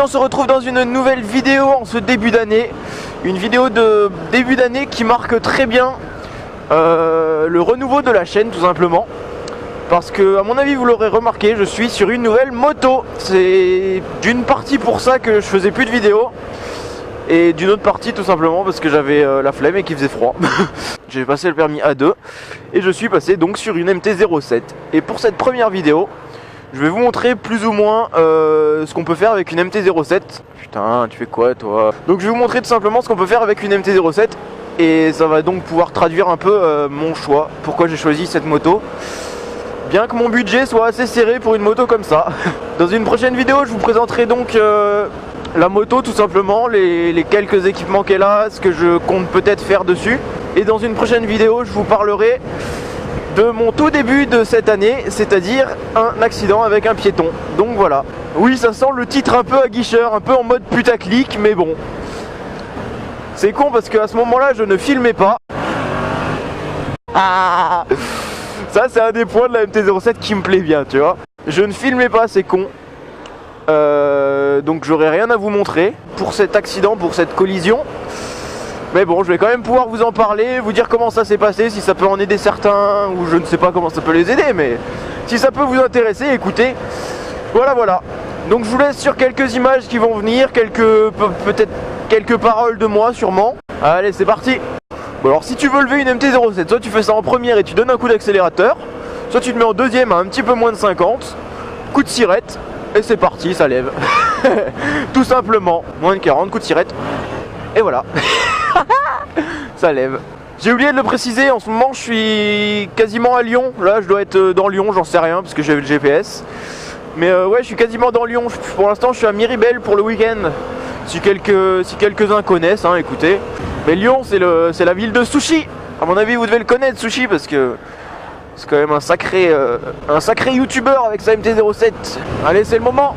on se retrouve dans une nouvelle vidéo en ce début d'année. Une vidéo de début d'année qui marque très bien le renouveau de la chaîne tout simplement. Parce que à mon avis vous l'aurez remarqué, je suis sur une nouvelle moto. C'est d'une partie pour ça que je faisais plus de vidéos. Et d'une autre partie tout simplement parce que j'avais la flemme et qu'il faisait froid. J'ai passé le permis A2 et je suis passé donc sur une MT-07. Et pour cette première vidéo, je vais vous montrer plus ou moins ce qu'on peut faire avec une MT-07. Putain, tu fais quoi toi? Donc je vais vous montrer tout simplement ce qu'on peut faire avec une MT-07. Et ça va donc pouvoir traduire un peu mon choix, pourquoi j'ai choisi cette moto. Bien que mon budget soit assez serré pour une moto comme ça. Dans une prochaine vidéo, je vous présenterai donc la moto tout simplement, les quelques équipements qu'elle a, ce que je compte peut-être faire dessus. Et dans une prochaine vidéo, je vous parlerai de mon tout début de cette année, c'est-à-dire un accident avec un piéton. Donc voilà. Oui, ça sent le titre un peu aguicheur, un peu en mode putaclic, mais bon. C'est con parce qu'à ce moment-là, je ne filmais pas. Ah, ça, c'est un des points de la MT-07 qui me plaît bien, tu vois. Je ne filmais pas, c'est con. Donc j'aurai rien à vous montrer pour cet accident, pour cette collision. Mais bon, je vais quand même pouvoir vous en parler, vous dire comment ça s'est passé, si ça peut en aider certains, ou je ne sais pas comment ça peut les aider, mais si ça peut vous intéresser, écoutez. Voilà. Donc je vous laisse sur quelques images qui vont venir, peut-être quelques paroles de moi sûrement. Allez, c'est parti. Bon alors si tu veux lever une MT-07, soit tu fais ça en première et tu donnes un coup d'accélérateur, soit tu te mets en deuxième à un petit peu moins de 50, coup de sirette, et c'est parti, ça lève. Tout simplement, moins de 40, coup de sirette, et voilà. Ça lève. J'ai oublié de le préciser, en ce moment je suis quasiment à Lyon. Là je dois être dans Lyon, j'en sais rien parce que j'ai le GPS. Mais ouais, je suis quasiment dans Lyon. Pour l'instant je suis à Miribel pour le week-end. Si quelques-uns connaissent, hein, écoutez. Mais Lyon c'est la ville de sushi. À mon avis vous devez le connaître, Sushi, parce que c'est quand même un sacré youtubeur avec sa MT-07. Allez, c'est le moment.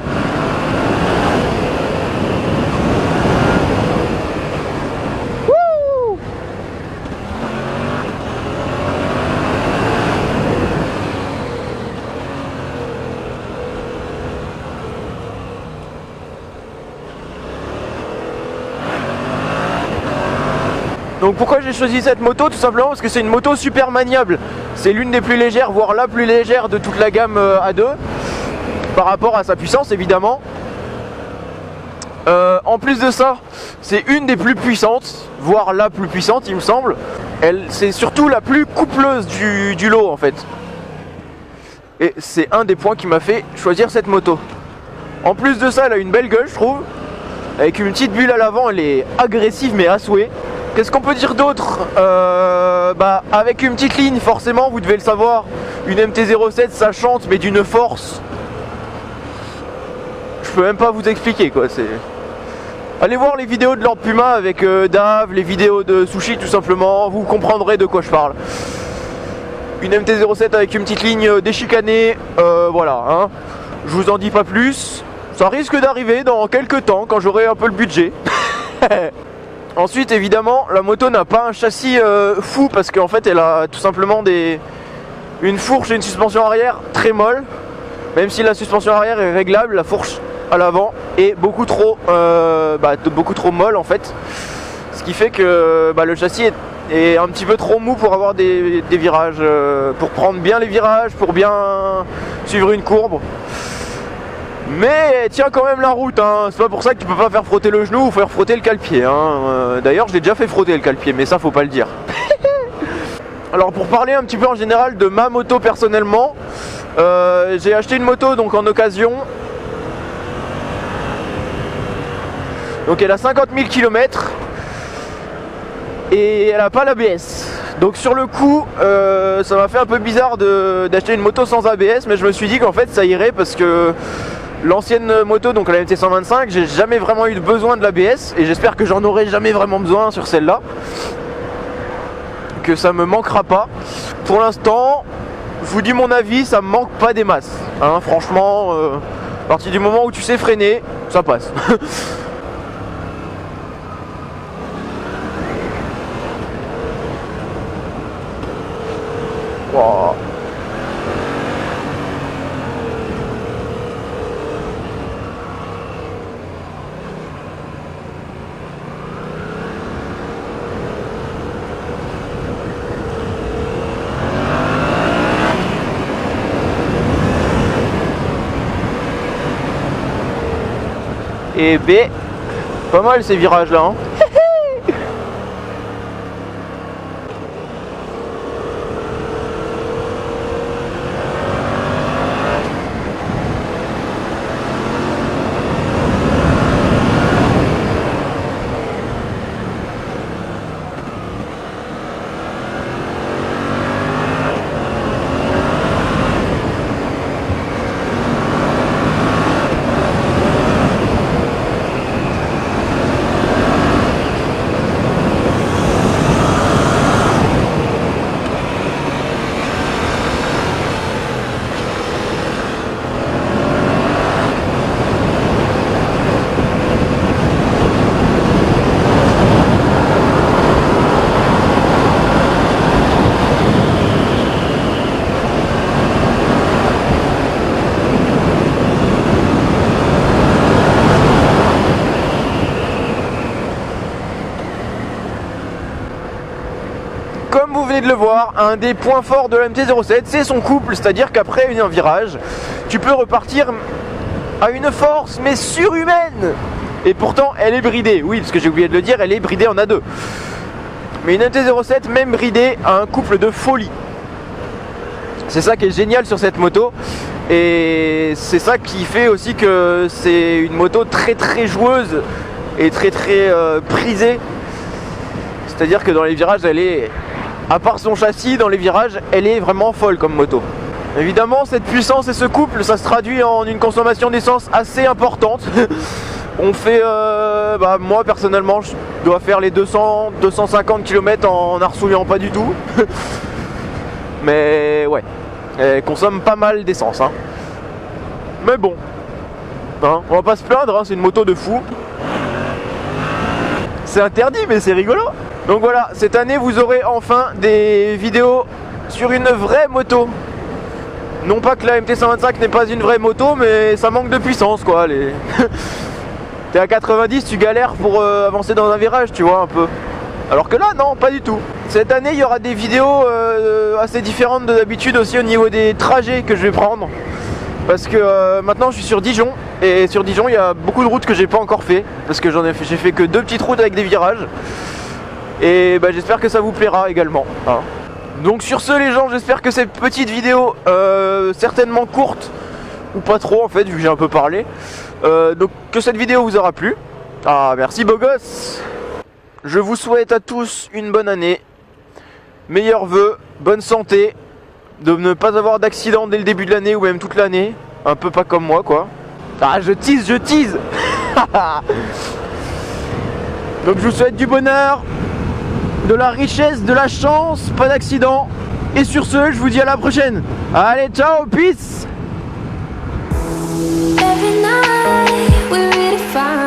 Donc pourquoi j'ai choisi cette moto? Tout simplement parce que c'est une moto super maniable. C'est l'une des plus légères, voire la plus légère de toute la gamme A2. Par rapport à sa puissance évidemment. En plus de ça, c'est une des plus puissantes, voire la plus puissante il me semble. C'est surtout la plus coupleuse du lot en fait. Et c'est un des points qui m'a fait choisir cette moto. En plus de ça, elle a une belle gueule je trouve. Avec une petite bulle à l'avant, elle est agressive mais à souhait. Qu'est-ce qu'on peut dire d'autre? Avec une petite ligne, forcément, vous devez le savoir. Une MT-07, ça chante, mais d'une force. Je peux même pas vous expliquer, quoi. Allez voir les vidéos de Lord Puma avec Dave, les vidéos de Sushi, tout simplement. Vous comprendrez de quoi je parle. Une MT-07 avec une petite ligne déchicanée. Voilà, hein. Je vous en dis pas plus. Ça risque d'arriver dans quelques temps, quand j'aurai un peu le budget. Ensuite évidemment la moto n'a pas un châssis fou parce qu'en fait elle a tout simplement une fourche et une suspension arrière très molle. Même si la suspension arrière est réglable, la fourche à l'avant est beaucoup trop molle en fait. Ce qui fait que le châssis est un petit peu trop mou pour avoir des virages, pour prendre bien les virages, pour bien suivre une courbe. Mais tiens quand même la route, hein. C'est pas pour ça que tu peux pas faire frotter le genou ou faire frotter le cale-pied, hein. D'ailleurs je l'ai déjà fait frotter le cale-pied, mais ça faut pas le dire. Alors pour parler un petit peu en général de ma moto personnellement, j'ai acheté une moto donc en occasion. Donc elle a 50 000 km et elle a pas l'ABS. Donc sur le coup ça m'a fait un peu bizarre d'acheter une moto sans ABS, mais je me suis dit qu'en fait ça irait parce que l'ancienne moto, donc la MT-125, j'ai jamais vraiment eu besoin de l'ABS et j'espère que j'en aurai jamais vraiment besoin sur celle-là. Que ça me manquera pas. Pour l'instant, je vous dis mon avis, ça me manque pas des masses. Hein, franchement, à partir du moment où tu sais freiner, ça passe. Wow. et B. Pas mal ces virages là hein. Comme vous venez de le voir, un des points forts de la MT-07, c'est son couple, c'est-à-dire qu'après un virage, tu peux repartir à une force mais surhumaine. Et pourtant, elle est bridée. Oui, parce que j'ai oublié de le dire, elle est bridée en A2. Mais une MT-07, même bridée, a un couple de folie. C'est ça qui est génial sur cette moto. Et c'est ça qui fait aussi que c'est une moto très très joueuse et très très prisée. C'est-à-dire que dans les virages, elle est... À part son châssis, dans les virages, elle est vraiment folle comme moto. Évidemment, cette puissance et ce couple, ça se traduit en une consommation d'essence assez importante. On fait, moi personnellement, je dois faire les 200-250 km en arsouillant pas du tout. Mais ouais, elle consomme pas mal d'essence. Hein. Mais bon, hein, on va pas se plaindre, hein, c'est une moto de fou. C'est interdit, mais c'est rigolo. Donc voilà, cette année vous aurez enfin des vidéos sur une vraie moto. Non pas que la MT-125 n'est pas une vraie moto, mais ça manque de puissance quoi. T'es à 90, tu galères pour avancer dans un virage, tu vois un peu. Alors que là, non, pas du tout. Cette année, il y aura des vidéos assez différentes de d'habitude aussi au niveau des trajets que je vais prendre. Parce que maintenant je suis sur Dijon, et sur Dijon il y a beaucoup de routes que j'ai pas encore fait. Parce que j'ai fait que 2 petites routes avec des virages. Et bah, j'espère que ça vous plaira également hein. Donc sur ce les gens, j'espère que cette petite vidéo certainement courte ou pas trop en fait vu que j'ai un peu parlé, donc que cette vidéo vous aura plu. Ah merci beau gosse. Je vous souhaite à tous une bonne année, meilleurs vœux, bonne santé, de ne pas avoir d'accident dès le début de l'année ou même toute l'année, un peu pas comme moi quoi. Ah je tease Donc je vous souhaite du bonheur, de la richesse, de la chance, pas d'accident. Et sur ce, je vous dis à la prochaine. Allez, ciao, peace. Every night we redefine